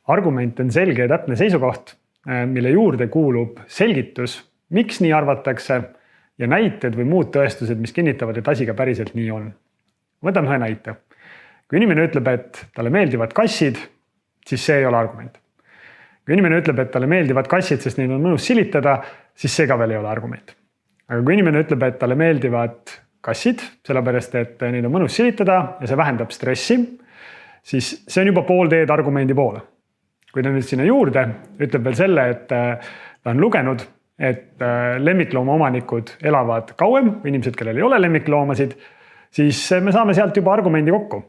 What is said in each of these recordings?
Argument on selge ja täpne seisukoht, mille juurde kuulub selgitus, miks nii arvatakse ja näited või muud tõestused, mis kinnitavad, et asi ka päriselt nii on. Võtame ühe näite. Kui inimene ütleb, et talle meeldivad kassid, siis see ei ole argument. Kui inimene ütleb, et talle meeldivad kassid, sest neid on mõnus silitada, siis see ka veel ei ole argument. Aga kui inimene ütleb, et talle meeldivad kassid, sellepärast et neid on mõnus silitada ja see vähendab stressi, siis see on juba pool teed argumendi poole. Kui ta nüüd sinna juurde ütleb veel selle, et ta on lugenud, et lemmiklooma omanikud elavad kauem või inimesed, kellel ei ole lemmikloomasid, siis me saame sealt juba argumendi kokku.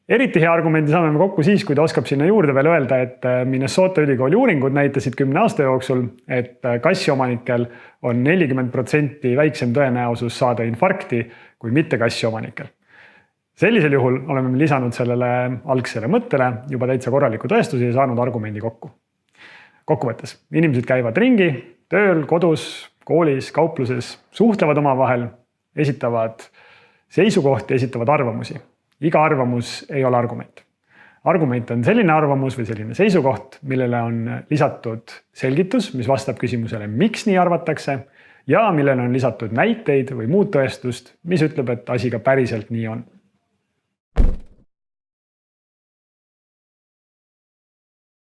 Eriti hea argumendi saame kokku siis, kui ta oskab sinna juurde veel öelda, et Minnesota ülikooli uuringud näitasid 10 aasta jooksul, et kassiomanikel on 40% väiksem tõenäosus saada infarkti kui mitte kassiomanikel. Sellisel juhul oleme lisanud sellele algsele mõttele juba täitsa korraliku tõestuse ja saanud argumendi kokku. Kokkuvõttes, inimesed käivad ringi, tööl, kodus, koolis, kaupluses, suhtlevad omavahel, esitavad seisukohti, esitavad arvamusi. Iga arvamus ei ole argument. Argument on selline arvamus või selline seisukoht, millele on lisatud selgitus, mis vastab küsimusele, miks nii arvatakse, ja millele on lisatud näiteid või muud tõestust, mis ütleb, et asi ka päriselt nii on.